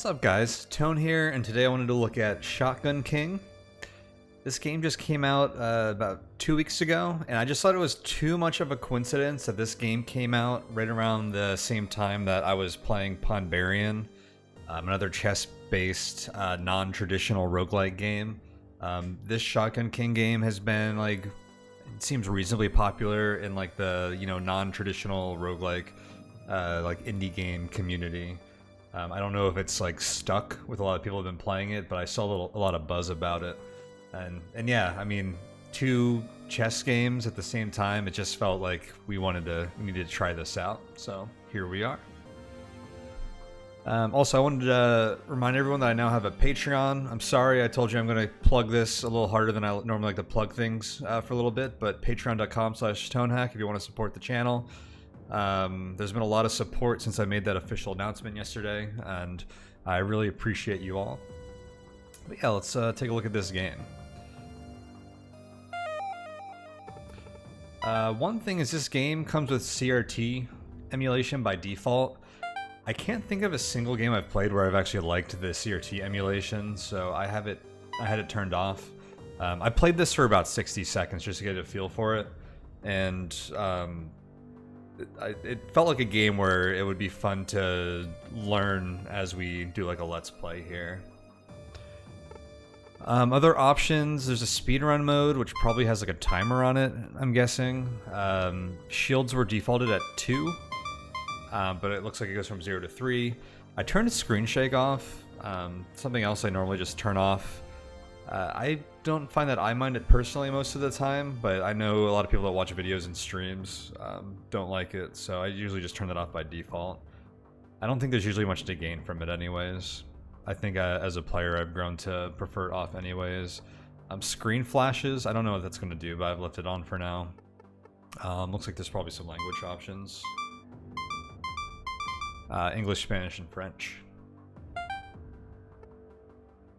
What's up guys, Tone here, and today I wanted to look at Shotgun King. This game just came out about 2 weeks ago, and I just thought it was too much of a coincidence that this game came out right around the same time that I was playing Pawnbarian, another chess-based, non-traditional roguelike game. This Shotgun King game has been, like, it seems reasonably popular in, like, the, non-traditional roguelike, like, indie game community. I don't know if it's like stuck with a lot of people who have been playing it, but I saw a lot of buzz about it. And yeah, I mean, two chess games at the same time, it just felt like we needed to try this out. So here we are. Also, I wanted to remind everyone that I now have a Patreon. I'm sorry, I told you I'm going to plug this a little harder than I normally like to plug things for a little bit, but patreon.com/Tonehack if you want to support the channel. There's been a lot of support since I made that official announcement yesterday, and I really appreciate you all. But yeah, let's take a look at this game. One thing is this game comes with CRT emulation by default. I can't think of a single game I've played where I've actually liked the CRT emulation, so I had it turned off. I played this for about 60 seconds just to get a feel for it, and it felt like a game where it would be fun to learn as we do like a let's play here. Other options, there's a speedrun mode, which probably has like a timer on it, I'm guessing. Shields were defaulted at 2, but it looks like it goes from 0 to 3. I turned screen shake off, something else I normally just turn off. I don't find that I mind it personally most of the time, but I know a lot of people that watch videos and streams don't like it, so I usually just turn that off by default. I don't think there's usually much to gain from it anyways. I think as a player I've grown to prefer it off anyways. Screen flashes, I don't know what that's going to do, but I've left it on for now. Looks like there's probably some language options. English, Spanish, and French.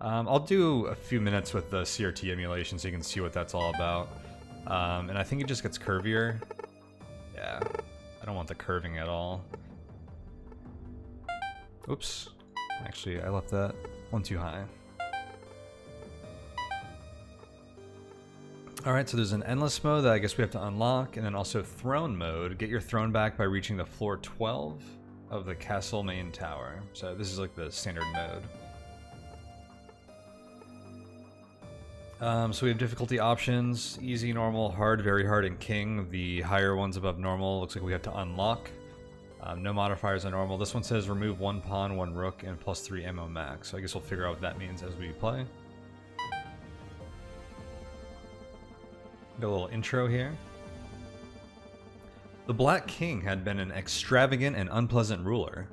I'll do a few minutes with the CRT emulation so you can see what that's all about. And I think it just gets curvier. Yeah, I don't want the curving at all. Oops. Actually, I left that one too high. Alright, so there's an endless mode that I guess we have to unlock, and then also throne mode. Get your throne back by reaching the floor 12 of the castle main tower. So this is like the standard mode. So we have difficulty options: easy, normal, hard, very hard, and king. The higher ones above normal looks like we have to unlock. No modifiers on normal. This one says remove 1 pawn, 1 rook, and +3 ammo max. So I guess we'll figure out what that means as we play. Got a little intro here. The Black King had been an extravagant and unpleasant ruler.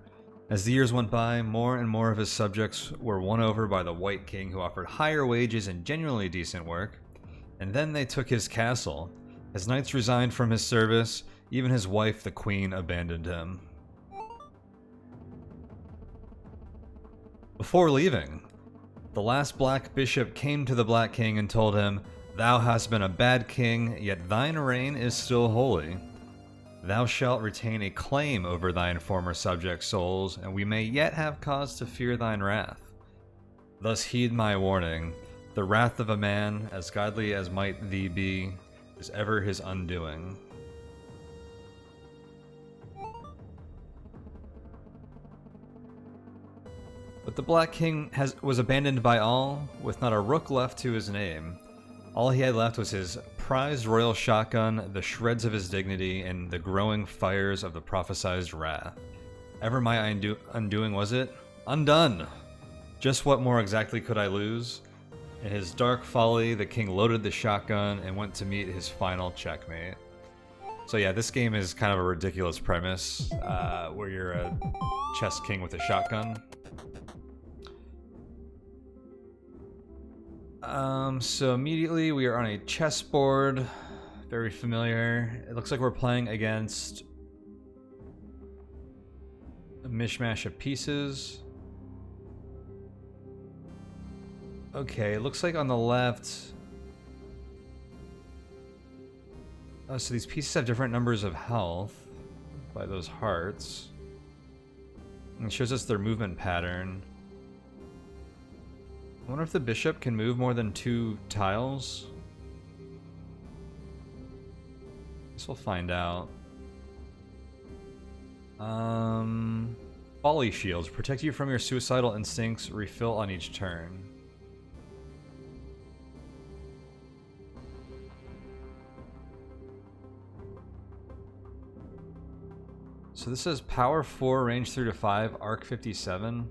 As the years went by, more and more of his subjects were won over by the White King, who offered higher wages and genuinely decent work. And then they took his castle. As knights resigned from his service, even his wife, the Queen, abandoned him. Before leaving, the last Black Bishop came to the Black King and told him, "Thou hast been a bad king, yet thine reign is still holy. Thou shalt retain a claim over thine former subjects' souls, and we may yet have cause to fear thine wrath. Thus heed my warning. The wrath of a man, as godly as might thee be, is ever his undoing." But the Black King was abandoned by all, with not a rook left to his name. All he had left was his prized royal shotgun, the shreds of his dignity, and the growing fires of the prophesized wrath. Ever my undoing was it? Undone! Just what more exactly could I lose? In his dark folly, the king loaded the shotgun and went to meet his final checkmate. So yeah, this game is kind of a ridiculous premise, where you're a chess king with a shotgun. So immediately we are on a chessboard. Very familiar. It looks like we're playing against a mishmash of pieces. Okay, it looks like on the left... Oh, so these pieces have different numbers of health by those hearts. And it shows us their movement pattern. I wonder if the bishop can move more than 2 tiles. Guess we'll find out. Folly shields protect you from your suicidal instincts. Refill on each turn. So this says power 4, range 3 to 5, arc 57.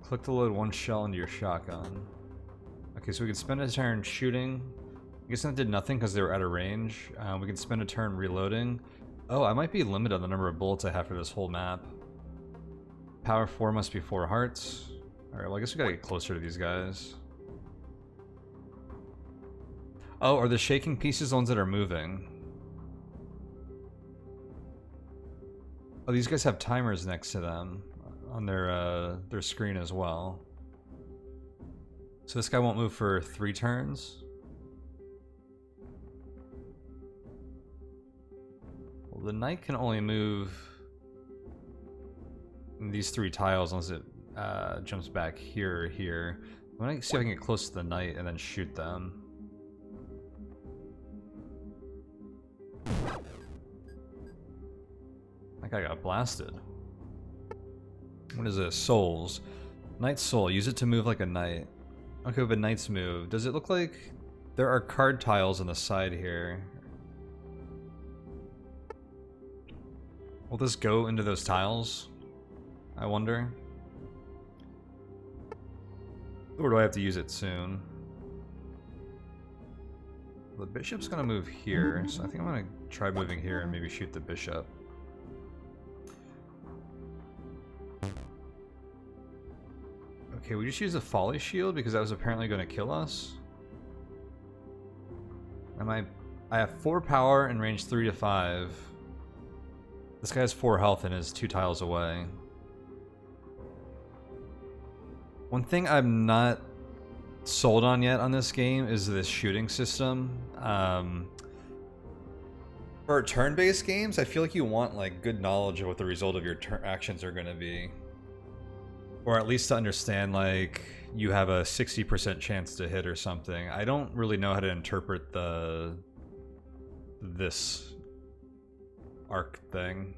Click to load 1 shell into your shotgun. Okay, so we can spend a turn shooting. I guess that did nothing because they were out of range. We can spend a turn reloading. Oh, I might be limited on the number of bullets I have for this whole map. Power 4 must be 4 hearts. Alright, well I guess we gotta get closer to these guys. Oh, are the shaking pieces the ones that are moving? Oh, these guys have timers next to them on their screen as well. So this guy won't move for 3 turns. Well, the knight can only move these 3 tiles unless it jumps back here or here. I'm gonna see if I can get close to the knight and then shoot them. That guy got blasted. What is this? Souls. Knight's soul. Use it to move like a knight. Okay, but knight's move. Does it look like there are card tiles on the side here? Will this go into those tiles? I wonder. Or do I have to use it soon? The bishop's gonna move here, so I think I'm gonna try moving here and maybe shoot the bishop. Okay, we just used a folly shield because that was apparently going to kill us. I have 4 power and range 3 to 5. This guy has 4 health and is 2 tiles away. One thing I'm not sold on yet on this game is this shooting system. For turn-based games, I feel like you want like good knowledge of what the result of your actions are going to be. Or at least to understand, like, you have a 60% chance to hit or something. I don't really know how to interpret this arc thing.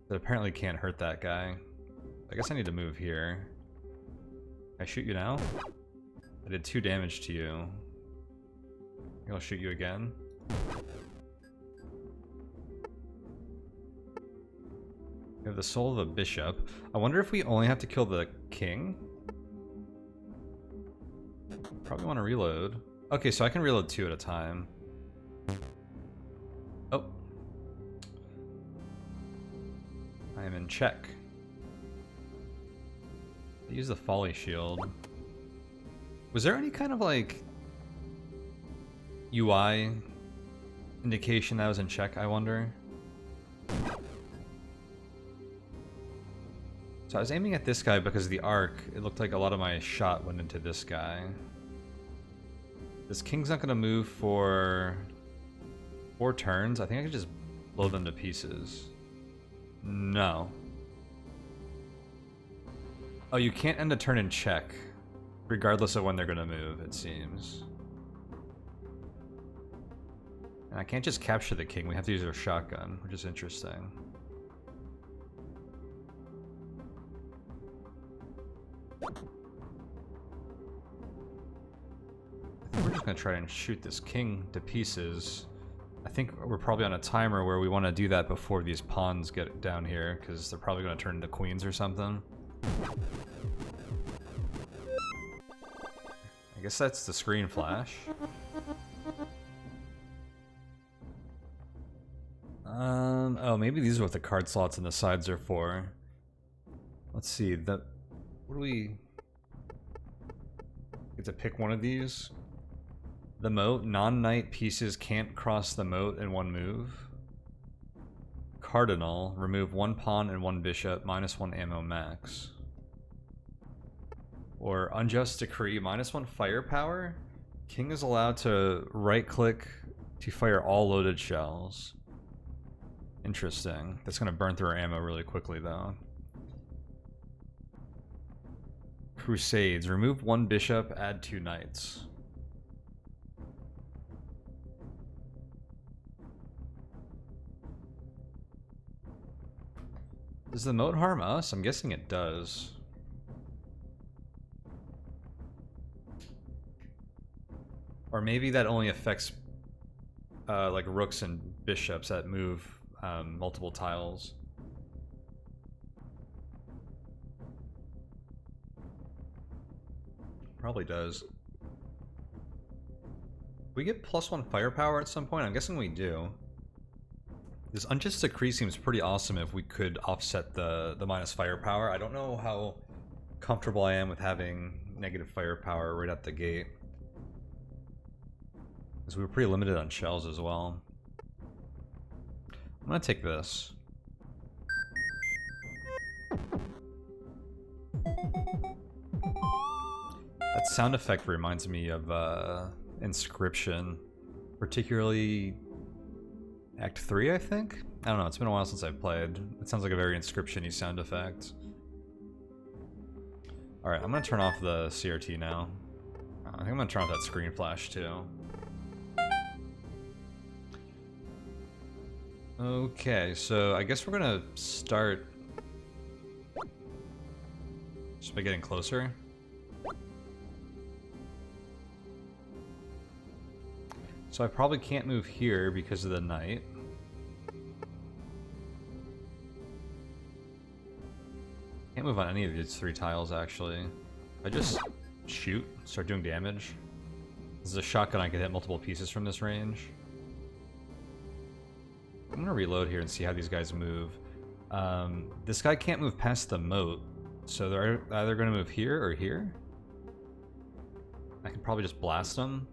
That apparently can't hurt that guy. I guess I need to move here. Can I shoot you now? I did 2 damage to you. I'll shoot you again. We have the soul of a bishop. I wonder if we only have to kill the king? Probably want to reload. Okay, so I can reload 2 at a time. Oh. I am in check. I use the folly shield. Was there any kind of like UI indication that I was in check, I wonder? So I was aiming at this guy because of the arc. It looked like a lot of my shot went into this guy. This king's not going to move for 4 turns. I think I could just blow them to pieces. No. Oh, you can't end a turn in check, regardless of when they're going to move, it seems. And I can't just capture the king. We have to use our shotgun, which is interesting. We're just going to try and shoot this king to pieces. I think we're probably on a timer where we want to do that before these pawns get down here, because they're probably going to turn into queens or something. I guess that's the screen flash. Oh, maybe these are what the card slots on the sides are for. Let's see, what do we... Get to pick one of these? The moat. Non-knight pieces can't cross the moat in 1 move. Cardinal. Remove 1 pawn and 1 bishop. -1 ammo max. Or Unjust Decree. -1 firepower. King is allowed to right-click to fire all loaded shells. Interesting. That's going to burn through our ammo really quickly, though. Crusades. Remove 1 bishop, add 2 knights. Does the moat harm us? I'm guessing it does. Or maybe that only affects like rooks and bishops that move multiple tiles. Probably does. We get +1 firepower at some point? I'm guessing we do. This Unjust Decree seems pretty awesome if we could offset the minus firepower. I don't know how comfortable I am with having negative firepower right at the gate. Because we were pretty limited on shells as well. I'm gonna take this. That sound effect reminds me of Inscription, particularly Act 3, I think? I don't know, it's been a while since I've played. It sounds like a very Inscription-y sound effect. Alright, I'm gonna turn off the CRT now. I think I'm gonna turn off that screen flash too. Okay, so I guess we're gonna start just by getting closer. So I probably can't move here because of the knight. Can't move on any of these 3 tiles, actually. If I just shoot, start doing damage. This is a shotgun, I can hit multiple pieces from this range. I'm gonna reload here and see how these guys move. This guy can't move past the moat, so they're either gonna move here or here. I can probably just blast them.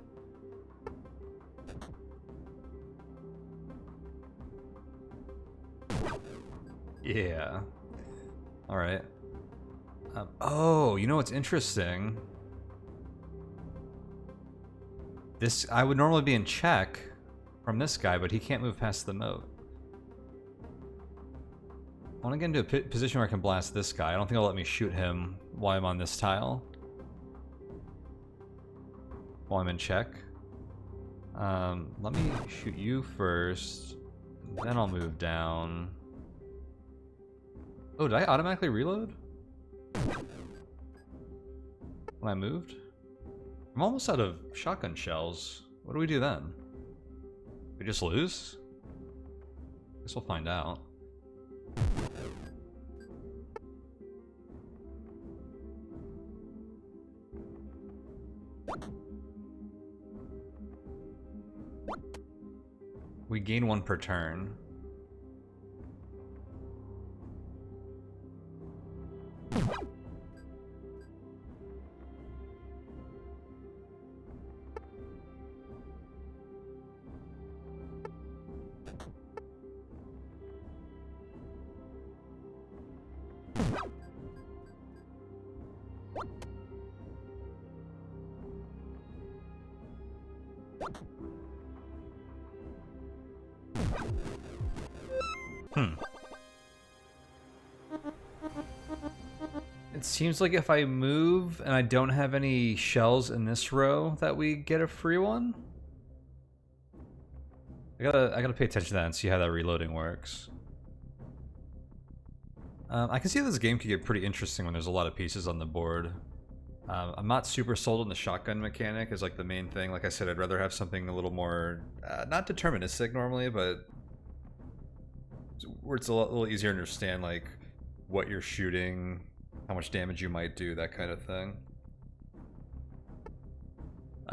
Yeah. Alright. Oh, you know what's interesting? This, I would normally be in check from this guy, but he can't move past the moat. I want to get into a position where I can blast this guy. I don't think it'll let me shoot him while I'm on this tile. While I'm in check. Let me shoot you first. Then I'll move down. Oh, did I automatically reload? When I moved? I'm almost out of shotgun shells. What do we do then? We just lose? Guess we'll find out. We gain 1 per turn. It seems like if I move and I don't have any shells in this row that we get a free one. I gotta pay attention to that and see how that reloading works. I can see this game could get pretty interesting when there's a lot of pieces on the board. I'm not super sold on the shotgun mechanic as like the main thing. Like I said, I'd rather have something a little more, not deterministic normally, but where it's a little easier to understand like what you're shooting, how much damage you might do, that kind of thing.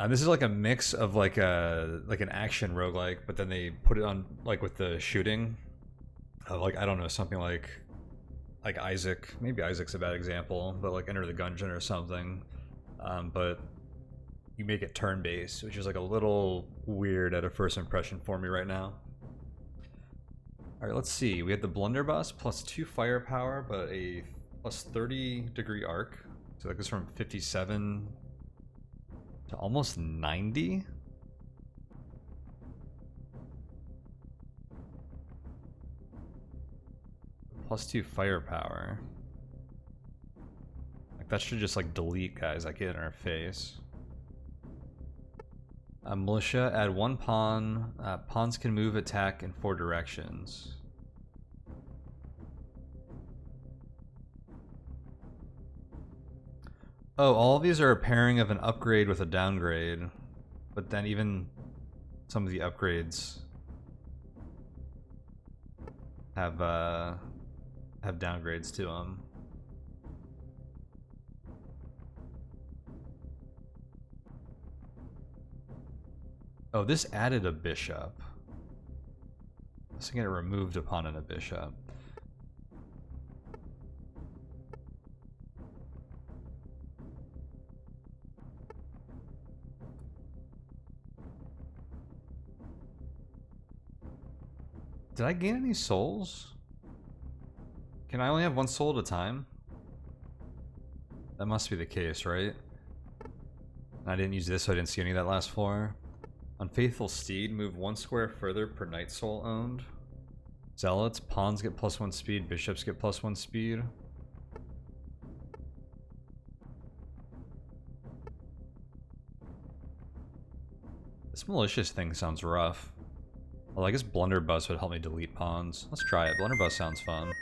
This is like a mix of like an action roguelike, but then they put it on like with the shooting. Like I don't know, something like Isaac. Maybe Isaac's a bad example, but like Enter the Gungeon or something. But you make it turn-based, which is like a little weird at a first impression for me right now. Alright, let's see. We have the blunderbuss plus 2 firepower, but a plus 30 degree arc. So that goes from 57 to almost 90. +2 firepower. Like that should just like delete guys that get in our face. Militia, add 1 pawn. Pawns can move, attack in 4 directions. Oh, all of these are a pairing of an upgrade with a downgrade. But then even some of the upgrades have downgrades to them. Oh, this added a bishop. This can get removed upon a bishop. Did I gain any souls? Can I only have 1 soul at a time? That must be the case, right? I didn't use this, so I didn't see any of that last floor. Unfaithful Steed, move 1 square further per night soul owned. Zealots, pawns get +1 speed, bishops get +1 speed. This malicious thing sounds rough. Well, I guess Blunderbuss would help me delete pawns. Let's try it. Blunderbuss sounds fun.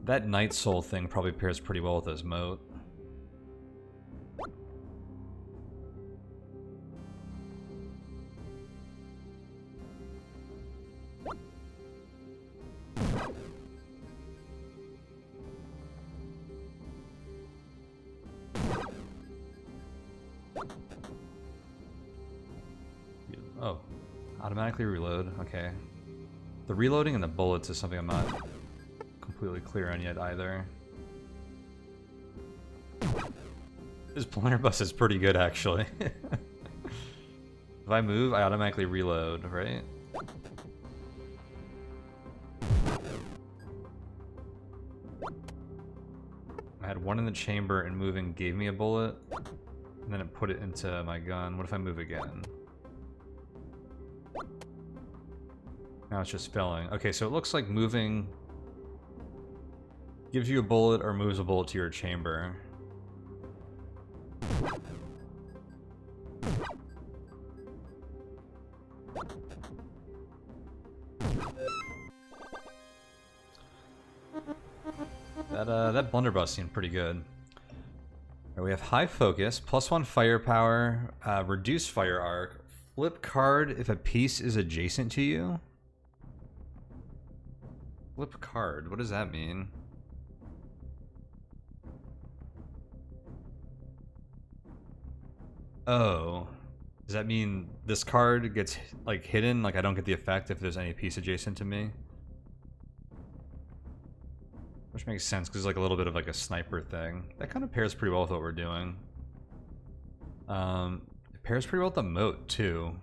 That Night Soul thing probably pairs pretty well with his moat. Oh, automatically reload. Okay. The reloading and the bullets is something I'm not completely clear on yet either. This blunderbuss is pretty good actually. If I move, I automatically reload, right? I had 1 in the chamber and moving gave me a bullet, and then it put it into my gun. What if I move again? Now it's just filling. Okay, so it looks like moving gives you a bullet or moves a bullet to your chamber. That blunderbuss seemed pretty good. Right, we have high focus, +1 firepower, reduced fire arc, flip card if a piece is adjacent to you. Flip card, what does that mean? Oh, does that mean this card gets like hidden? Like I don't get the effect if there's any piece adjacent to me? Which makes sense because it's like a little bit of like a sniper thing. That kind of pairs pretty well with what we're doing. It pairs pretty well with the moat too,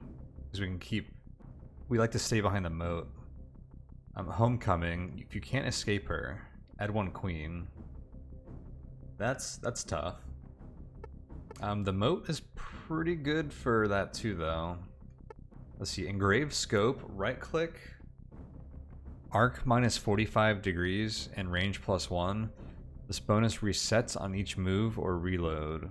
because we like to stay behind the moat. Homecoming, if you can't escape her, add 1 queen. That's tough. The moat is pretty good for that too, though. Let's see, engraved scope, right click, arc -45 degrees, and range +1. This bonus resets on each move or reload.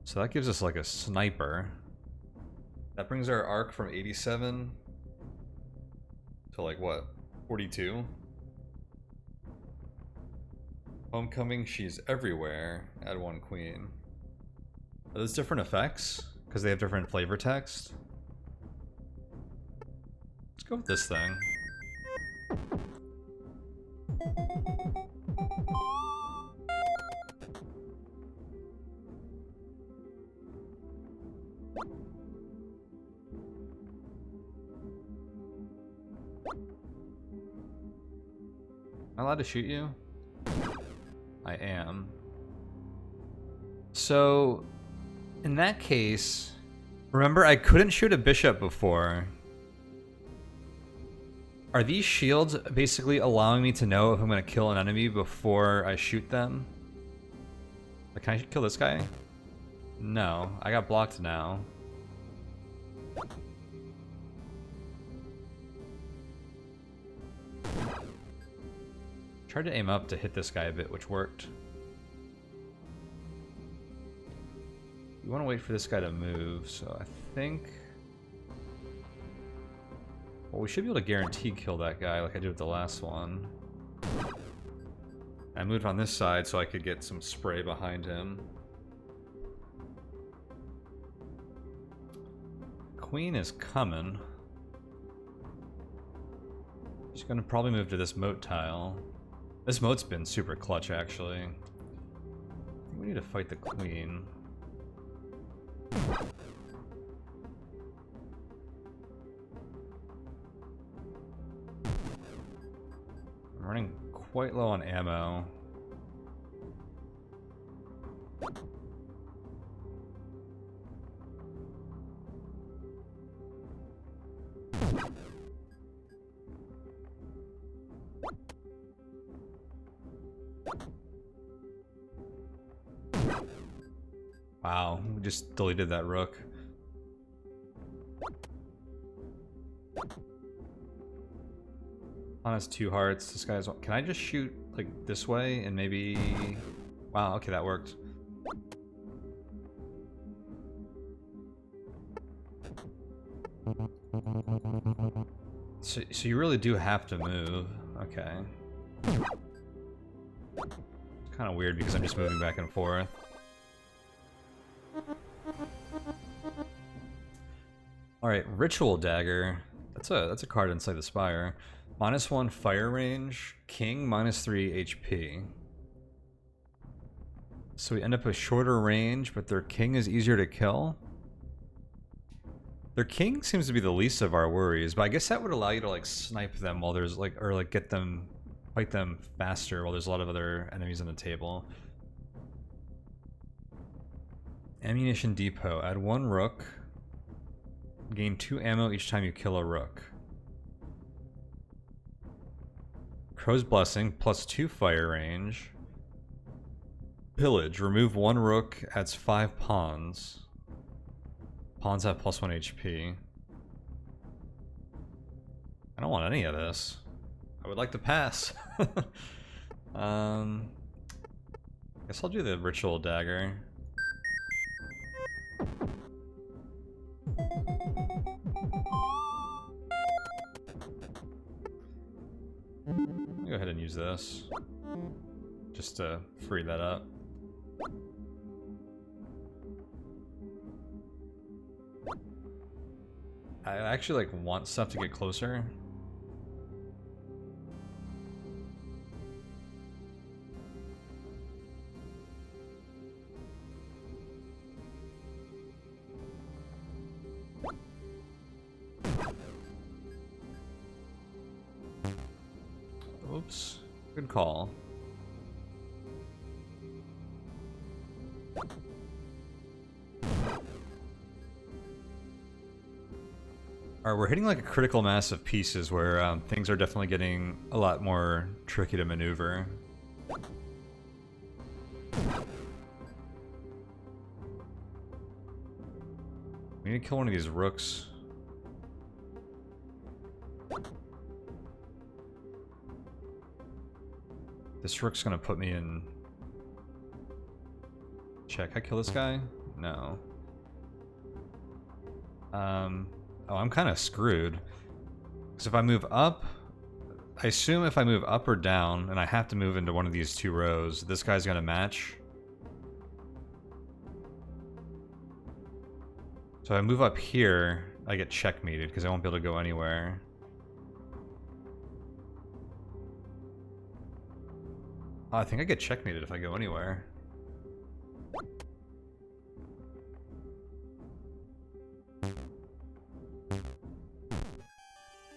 So that gives us like a sniper. That brings our arc from 87 to like what, 42? Homecoming, she's everywhere. Add 1 queen. Are those different effects? Because they have different flavor text? Let's go with this thing. Am I allowed to shoot you? I am. So, in that case, remember I couldn't shoot a bishop before. Are these shields basically allowing me to know if I'm going to kill an enemy before I shoot them? Like, can I kill this guy? No, I got blocked now. Tried to aim up to hit this guy a bit, which worked. You want to wait for this guy to move, so I think... Well, we should be able to guarantee kill that guy like I did with the last one. I moved on this side so I could get some spray behind him. Queen is coming. She's gonna probably move to this moat tile. This moat's been super clutch, actually. I think we need to fight the queen. I'm running quite low on ammo. Wow, we just deleted that rook. On his 2 hearts, this guy's... Can I just shoot, like, this way and maybe... Wow, okay, that worked. So you really do have to move. Okay. It's kind of weird because I'm just moving back and forth. Alright, Ritual Dagger. That's a card inside the Spire. -1 fire range, king, -3 HP. So we end up with shorter range, but their king is easier to kill. Their king seems to be the least of our worries, but I guess that would allow you to like snipe them while there's like, or like get them, fight them faster while there's a lot of other enemies on the table. Ammunition depot. Add 1 rook. Gain 2 ammo each time you kill a rook. Crow's Blessing, +2 fire range. Pillage. Remove 1 rook, adds 5 pawns. Pawns have +1 HP. I don't want any of this. I would like to pass. Guess I'll do the Ritual Dagger. Go ahead and use this just to free that up. I actually like want stuff to get closer. Oops. Good call. Alright, we're hitting like a critical mass of pieces where things are definitely getting a lot more tricky to maneuver. We need to kill one of these rooks. This rook's gonna put me in check. I kill this guy? No. Oh, I'm kind of screwed. Because if I move up, I assume if I move up or down, and I have to move into one of these 2 rows, this guy's gonna match. So if I move up here, I get checkmated because I won't be able to go anywhere. Oh, I think I get checkmated if I go anywhere.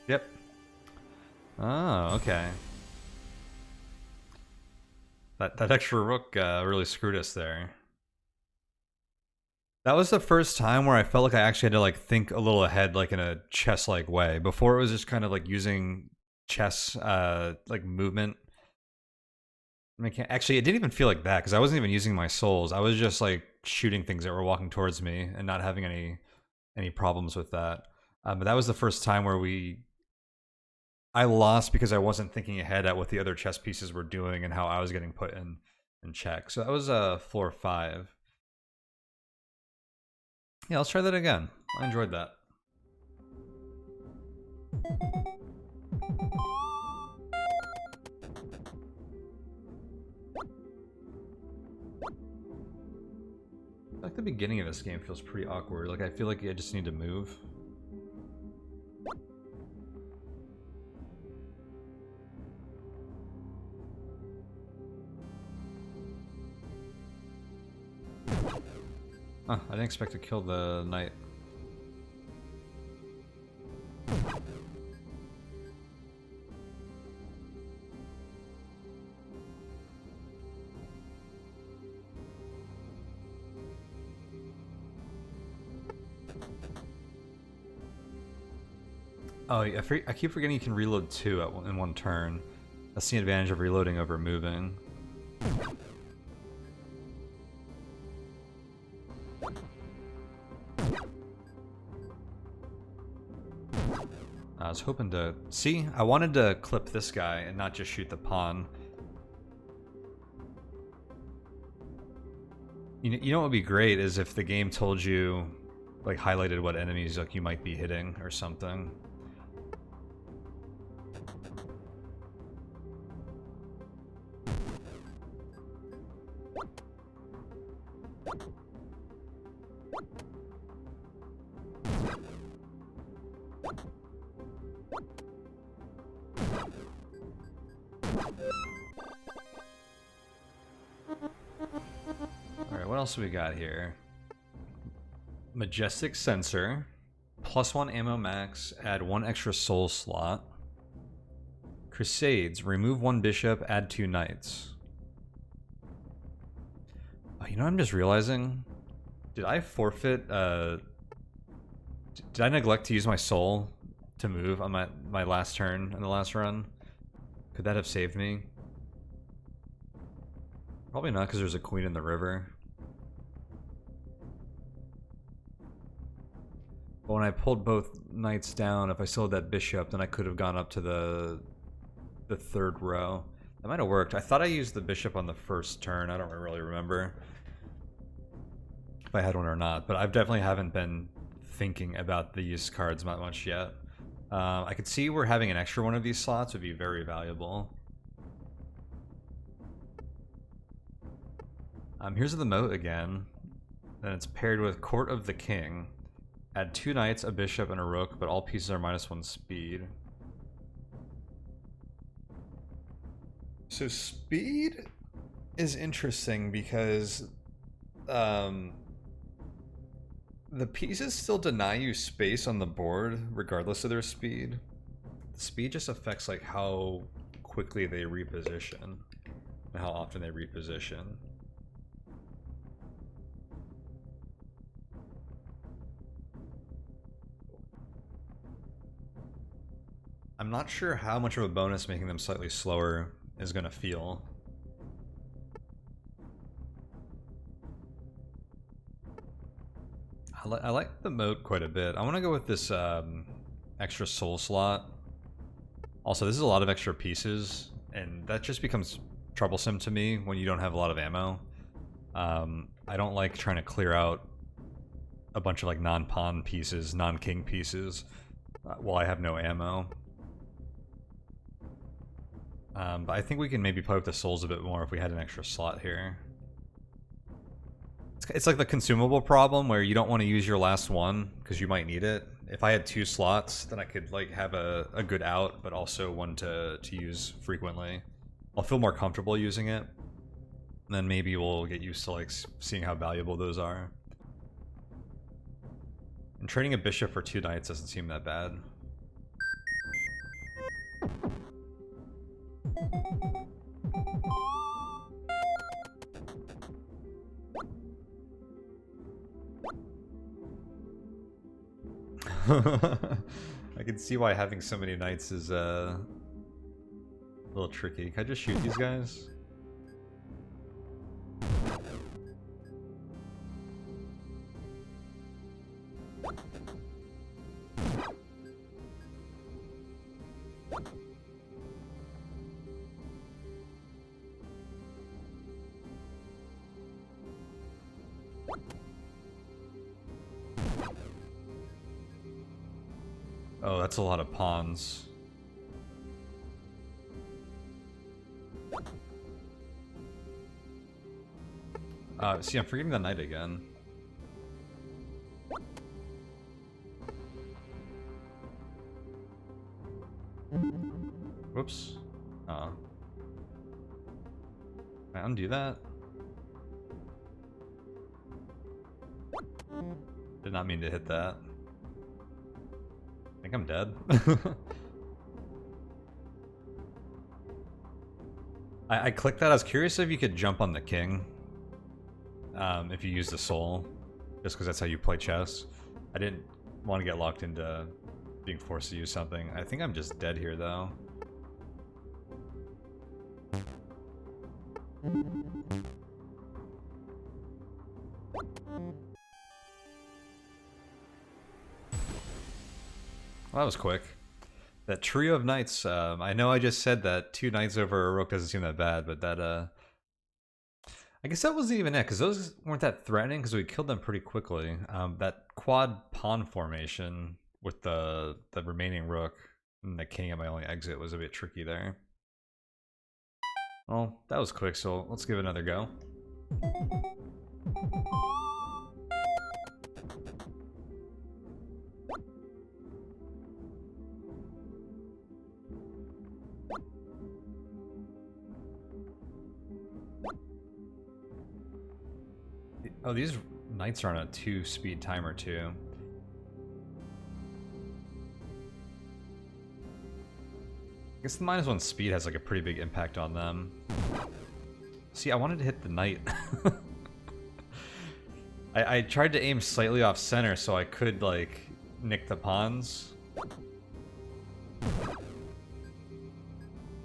Yep. Oh, okay. That extra rook really screwed us there. That was the first time where I felt like I actually had to like think a little ahead, like in a chess-like way. Before it was just kind of like using chess like movement. Actually, it didn't even feel like that because I wasn't even using my souls. I was just like shooting things that were walking towards me and not having any problems with that. But that was the first time where I lost because I wasn't thinking ahead at what the other chess pieces were doing and how I was getting put in check. So that was floor 5. Yeah, let's try that again. I enjoyed that. Like the beginning of this game feels pretty awkward. Like I feel like I just need to move. Huh, I didn't expect to kill the knight. Oh, I keep forgetting you can reload 2 in one turn. That's the advantage of reloading over moving. I was hoping to... See? I wanted to clip this guy and not just shoot the pawn. You know what would be great is if the game told you, like, highlighted what enemies like you might be hitting or something. Alright, what else do we got here? Majestic Sensor. +1 ammo max, add 1 extra soul slot. Crusades, remove 1 bishop, add 2 knights. Oh, you know what I'm just realizing? Did I forfeit, did I neglect to use my soul to move on my last turn in the last run? Could that have saved me? Probably not, because there's a queen in the river. But when I pulled both knights down, if I still had that bishop, then I could have gone up to the 3rd row. That might have worked. I thought I used the bishop on the first turn. I don't really remember if I had one or not, but I definitely haven't been thinking about these cards not much yet. I could see where having an extra one of these slots would be very valuable. Here's the moat again. Then it's paired with Court of the King. Add 2 knights, a bishop, and a rook, but all pieces are -1 speed. So speed is interesting because the pieces still deny you space on the board regardless of their speed. The speed just affects like how quickly they reposition and how often they reposition. I'm not sure how much of a bonus making them slightly slower is going to feel. I like the moat quite a bit. I want to go with this extra soul slot. Also, this is a lot of extra pieces, and that just becomes troublesome to me when you don't have a lot of ammo. I don't like trying to clear out a bunch of like non-pawn pieces, non-king pieces, while I have no ammo. But I think we can maybe play with the souls a bit more if we had an extra slot here. It's like the consumable problem where you don't want to use your last one because you might need it. If I had 2 slots, then I could like have a good out, but also one to use frequently. I'll feel more comfortable using it. And then maybe we'll get used to like seeing how valuable those are. And trading a bishop for 2 knights doesn't seem that bad. I can see why having so many knights is a little tricky. Can I just shoot these guys? Oh, that's a lot of pawns. See, I'm forgetting the knight again. Whoops. Can I undo that? Did not mean to hit that. I think I'm dead. I clicked that. I was curious if you could jump on the king. If you use the soul. Just because that's how you play chess. I didn't want to get locked into being forced to use something. I think I'm just dead here though. Well, that was quick. That trio of knights, I know I just said that 2 knights over a rook doesn't seem that bad, but that, I guess that wasn't even it, because those weren't that threatening, because we killed them pretty quickly. That quad pawn formation with the remaining rook and the king at my only exit was a bit tricky there. Well, that was quick, so let's give it another go. Oh, these knights are on a 2-speed timer too. I guess the -1 speed has like a pretty big impact on them. See, I wanted to hit the knight. I tried to aim slightly off center so I could like nick the pawns.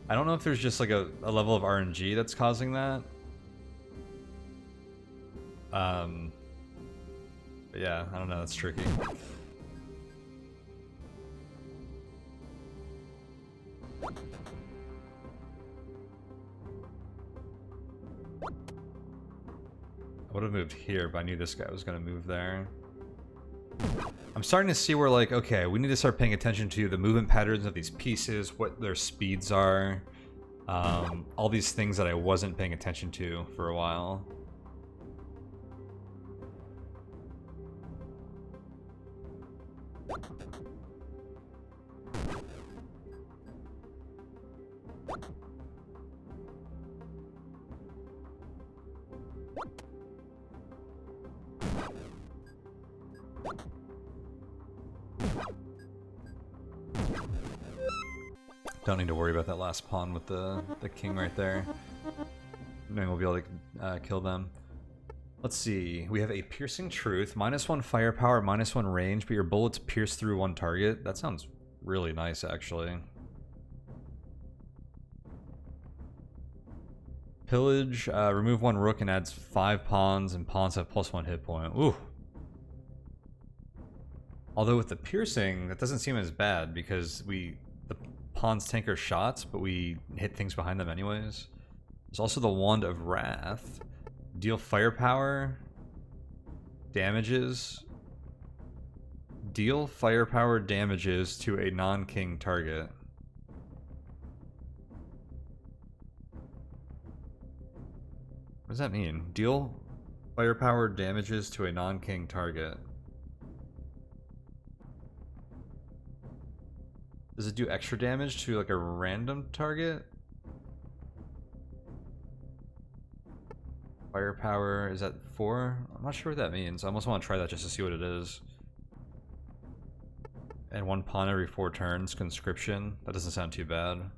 I don't know if there's just like a level of RNG that's causing that. But yeah, I don't know, that's tricky. I would have moved here, but I knew this guy was going to move there. I'm starting to see where, like, okay, we need to start paying attention to the movement patterns of these pieces, what their speeds are, all these things that I wasn't paying attention to for a while. Don't need to worry about that last pawn with the king right there. Maybe we'll be able to kill them. Let's see. We have a piercing truth, -1 firepower, -1 range, but your bullets pierce through one target. That sounds really nice, actually. Pillage, remove 1 rook and adds 5 pawns, and pawns have +1 hit point. Ooh. Although with the piercing, that doesn't seem as bad because the pawns tank our shots, but we hit things behind them anyways. There's also the Wand of Wrath. Deal firepower damages. Deal firepower damages to a non-king target. What does that mean? Deal firepower damages to a non-king target. Does it do extra damage to like a random target? Firepower, is that 4? I'm not sure what that means. I almost want to try that just to see what it is. And 1 pawn every 4 turns, conscription. That doesn't sound too bad.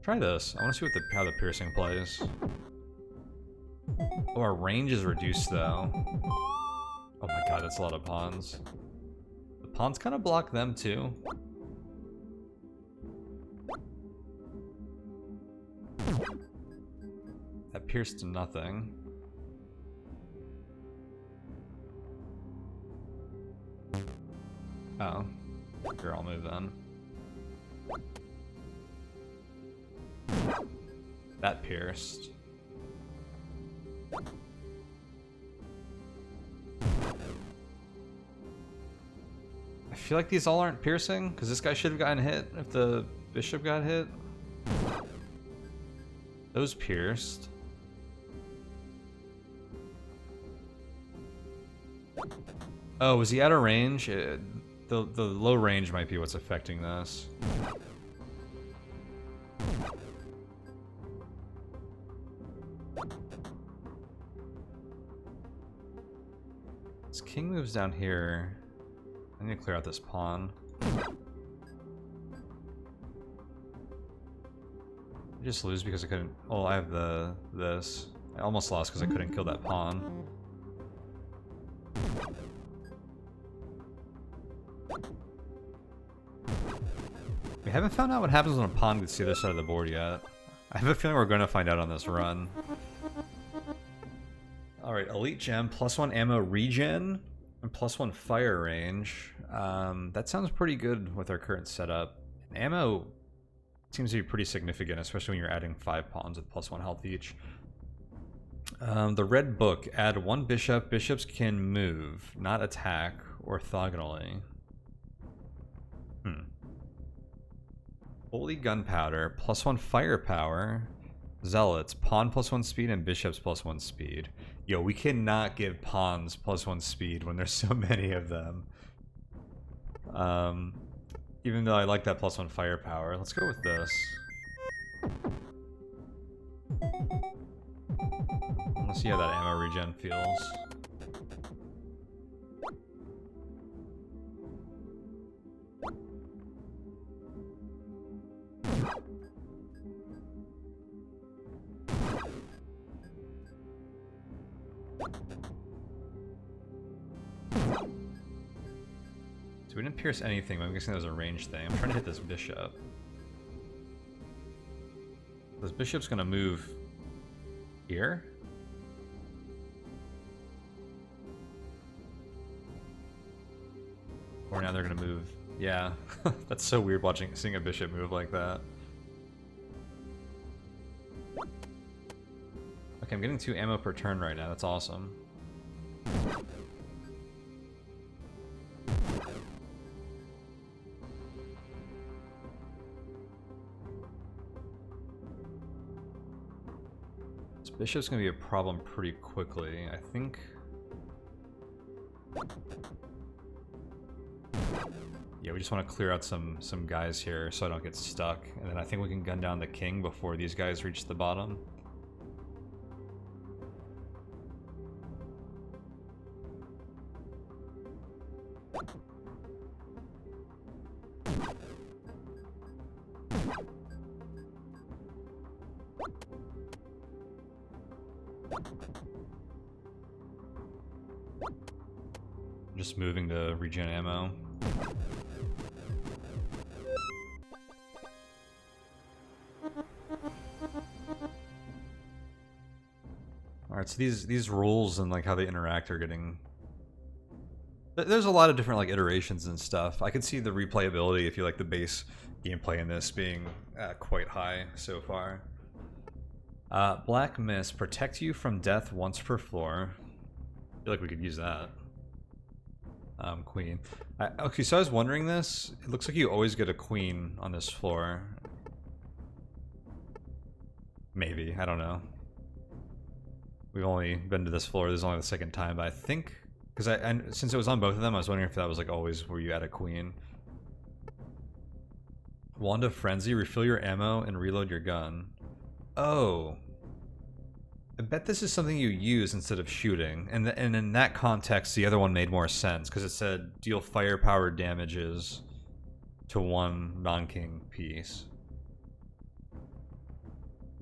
Try this. I want to see what how the piercing plays. Oh, our range is reduced though. Oh my god, that's a lot of pawns. Pawns kind of block them too. That pierced to nothing. Oh. Here, I'll move then. That pierced. I feel like these all aren't piercing, because this guy should have gotten hit if the bishop got hit. Those pierced. Oh, was he out of range? The low range might be what's affecting this. This king moves down here. I need to clear out this pawn. I just lose because I couldn't. Oh, I have this. I almost lost because I couldn't kill that pawn. We haven't found out what happens when a pawn gets to the other side of the board yet. I have a feeling we're going to find out on this run. Alright, Elite Gem, +1 ammo regen, and +1 fire range. That sounds pretty good with our current setup. Ammo seems to be pretty significant, especially when you're adding 5 pawns with +1 health each. The Red Book, add 1 bishop. Bishops can move, not attack orthogonally. Holy Gunpowder, +1 firepower. Zealots, pawn +1 speed and bishops +1 speed. Yo, we cannot give pawns +1 speed when there's so many of them. Even though I like that +1 firepower. Let's go with this. Let's see how that ammo regen feels. So we didn't pierce anything, but I'm guessing that was a range thing. I'm trying to hit this bishop. This bishop's gonna move here? Or now they're gonna move. Yeah, that's so weird seeing a bishop move like that. Okay, I'm getting 2 ammo per turn right now. That's awesome. This bishop's gonna be a problem pretty quickly, I think. Yeah, we just want to clear out some guys here so I don't get stuck. And then I think we can gun down the king before these guys reach the bottom. Just moving to regen ammo. Alright, so these rules and like how they interact are getting... There's a lot of different like iterations and stuff. I can see the replayability if you like the base gameplay in this being quite high so far. Black Mist, protect you from death once per floor. I feel like we could use that. Queen. Okay, so I was wondering this. It looks like you always get a queen on this floor. Maybe, I don't know. We've only been to this floor, this is only the second time, but I think... Because since it was on both of them, I was wondering if that was like always where you add a queen. Wand of Frenzy, refill your ammo and reload your gun. Oh. I bet this is something you use instead of shooting. And in that context, the other one made more sense, because it said deal firepower damages to 1 non-king piece.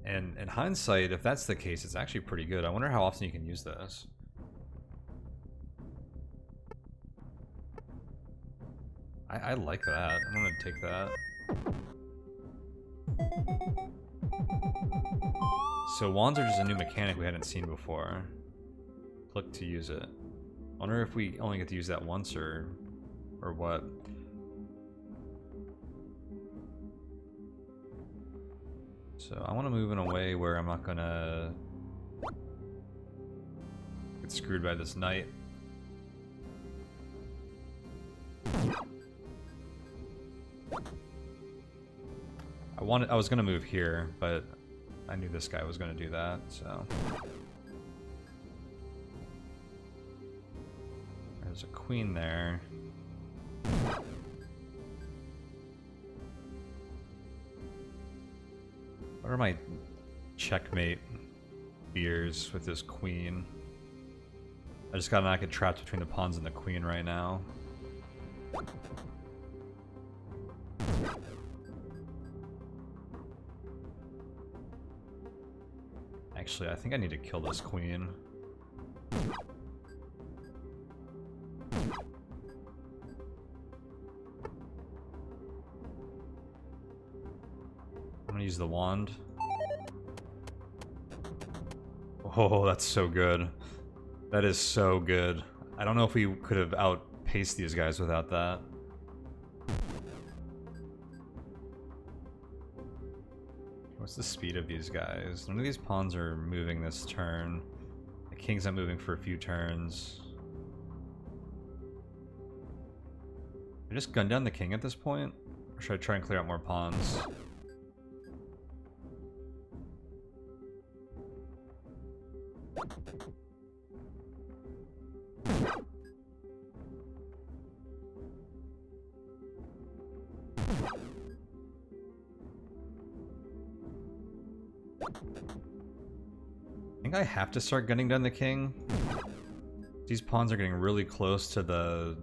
And in hindsight, if that's the case, it's actually pretty good. I wonder how often you can use this. I like that. I'm gonna take that. So wands are just a new mechanic we hadn't seen before. Click to use it. Wonder if we only get to use that once or what. So I want to move in a way where I'm not gonna get screwed by this knight. I was gonna move here, but I knew this guy was gonna do that, so. There's a queen there. What are my checkmate fears with this queen? I just gotta not get trapped between the pawns and the queen right now. Actually, I think I need to kill this queen. I'm gonna use the wand. Oh, that's so good. That is so good. I don't know if we could have outpaced these guys without that. What's the speed of these guys? None of these pawns are moving this turn. The king's not moving for a few turns. Should I just gun down the king at this point? Or should I try and clear out more pawns? I think I have to start gunning down the king. These pawns are getting really close to the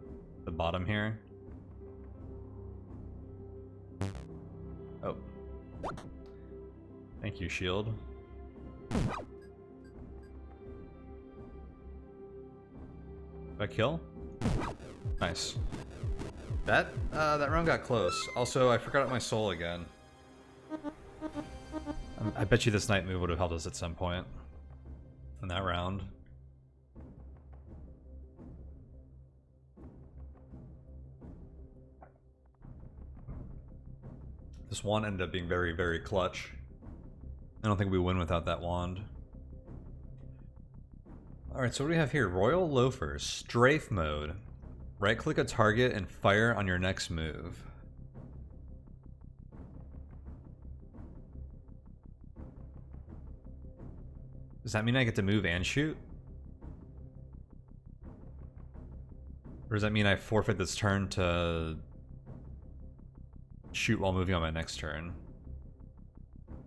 bottom here. Oh. Thank you, shield. Did I kill? Nice. That round got close. Also, I forgot my soul again. I bet you this knight move would have helped us at some point in that round. This wand ended up being very, very clutch. I don't think we win without that wand. Alright, so what do we have here? Royal Loafers, strafe mode. Right click a target and fire on your next move. Does that mean I get to move and shoot? Or does that mean I forfeit this turn to shoot while moving on my next turn?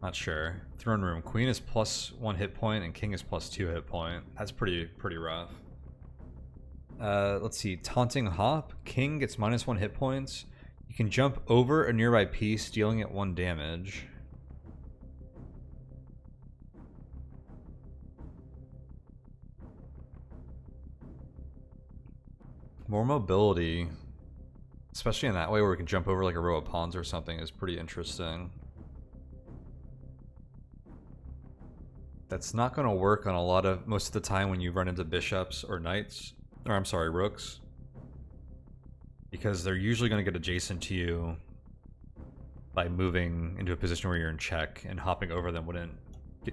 Not sure. Throne room. Queen is +1 hit point and king is +2 hit point. That's pretty rough. Let's see. Taunting hop. King gets -1 hit points. You can jump over a nearby piece, dealing it 1 damage. More mobility, especially in that way where we can jump over like a row of pawns or something, is pretty interesting. That's not going to work on most of the time when you run into bishops or knights, or I'm sorry, rooks. Because they're usually going to get adjacent to you by moving into a position where you're in check, and hopping over them wouldn't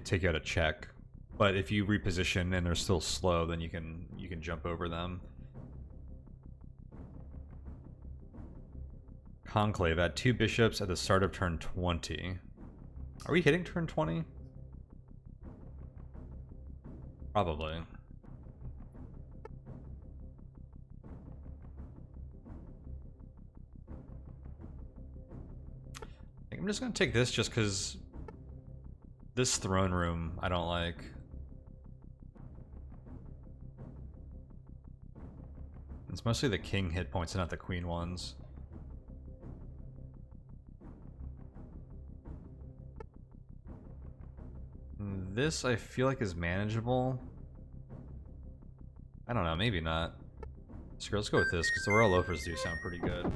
take you out of check. But if you reposition and they're still slow, then you can jump over them. Conclave, add 2 bishops at the start of turn 20. Are we hitting turn 20? Probably. I think I'm just going to take this just because this throne room I don't like. It's mostly the king hit points and not the queen ones. This I feel like is manageable. I don't know, maybe not. Screw, let's go with this because the Royal Loafers do sound pretty good.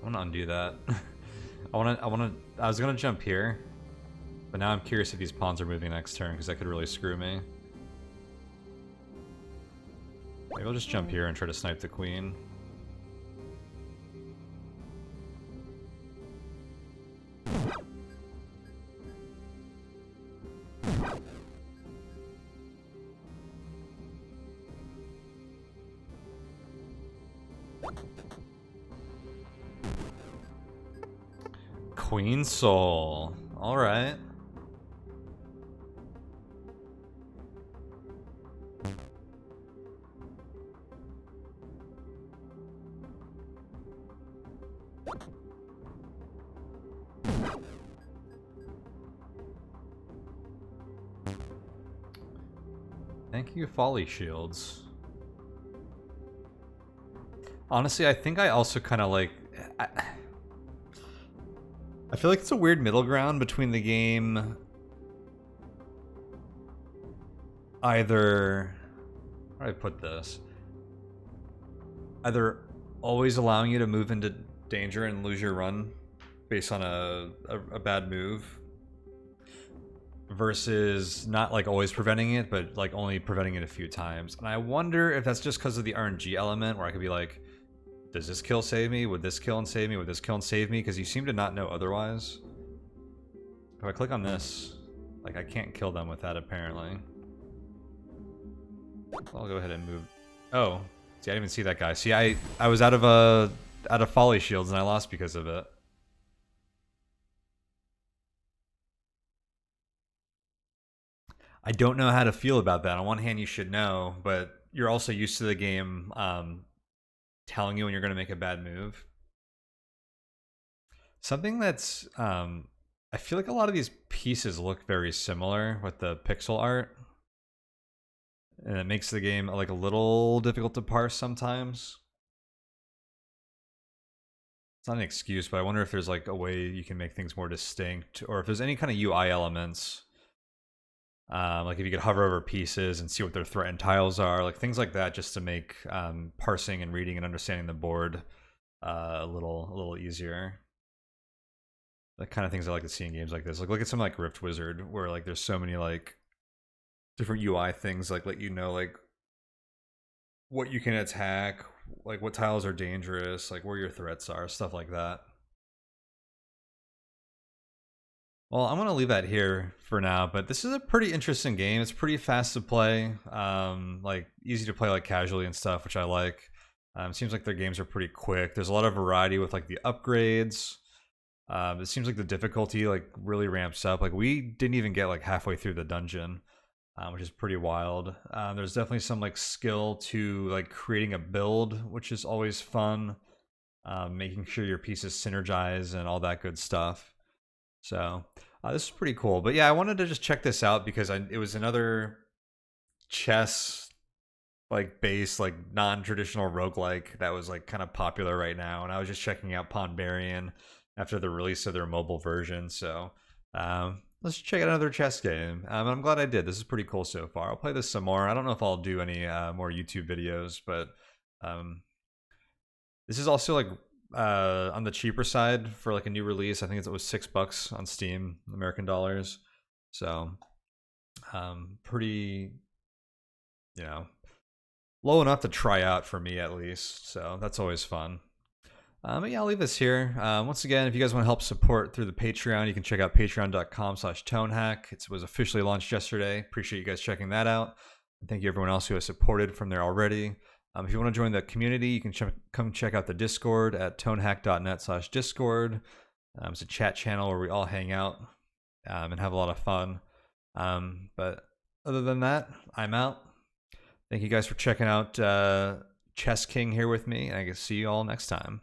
want to undo that. I was gonna jump here, but now I'm curious if these pawns are moving next turn because that could really screw me. Maybe I'll just jump here and try to snipe the queen. Queen Soul. All right. Thank you, Folly Shields. Honestly, I think I also kind of like... I feel like it's a weird middle ground between the game either... How do I put this? Either always allowing you to move into danger and lose your run based on a bad move, versus not like always preventing it, but like only preventing it a few times. And I wonder if that's just because of the RNG element, where I could be like, does this kill save me? Would this kill and save me? Would this kill and save me? Because you seem to not know otherwise. If I click on this, like I can't kill them with that apparently. I'll go ahead and move. Oh, see, I didn't even see that guy. See, I was out of Folly Shields and I lost because of it. I don't know how to feel about that. On one hand, you should know, but you're also used to the game telling you when you're going to make a bad move. Something that's... I feel like a lot of these pieces look very similar with the pixel art. And it makes the game like a little difficult to parse sometimes. It's not an excuse, but I wonder if there's like a way you can make things more distinct, or if there's any kind of UI elements. Like if you could hover over pieces and see what their threatened tiles are, like things like that, just to make parsing and reading and understanding the board a little easier. The kind of things I like to see in games like this. Like look at something like Rift Wizard, where like there's so many like different UI things, like let you know like what you can attack, like what tiles are dangerous, like where your threats are, stuff like that. Well, I'm going to leave that here for now, but this is a pretty interesting game. It's pretty fast to play, like easy to play like casually and stuff, which I like. It seems like their games are pretty quick. There's a lot of variety with like the upgrades. It seems like the difficulty like really ramps up. Like we didn't even get like halfway through the dungeon, which is pretty wild. There's definitely some like skill to like creating a build, which is always fun. Making sure your pieces synergize and all that good stuff. So this is pretty cool. But yeah, I wanted to just check this out because it was another chess like based like non-traditional roguelike that was like kind of popular right now, and I was just checking out Pawnbarian after the release of their mobile version. So let's check out another chess game. And I'm glad I did. This is pretty cool so far. I'll play this some more. I don't know if I'll do any more YouTube videos, but this is also like on the cheaper side for like a new release. I think it was $6 on Steam, American dollars. So pretty, you know, low enough to try out for me at least. So that's always fun. But yeah, I'll leave this here. Once again, if you guys want to help support through the Patreon, you can check out patreon.com/Tonehack. It was officially launched yesterday. Appreciate you guys checking that out. And thank you everyone else who has supported from there already. If you want to join the community, you can come check out the Discord at tonehack.net/Discord. It's a chat channel where we all hang out and have a lot of fun. But other than that, I'm out. Thank you guys for checking out Chess King here with me, and I can see you all next time.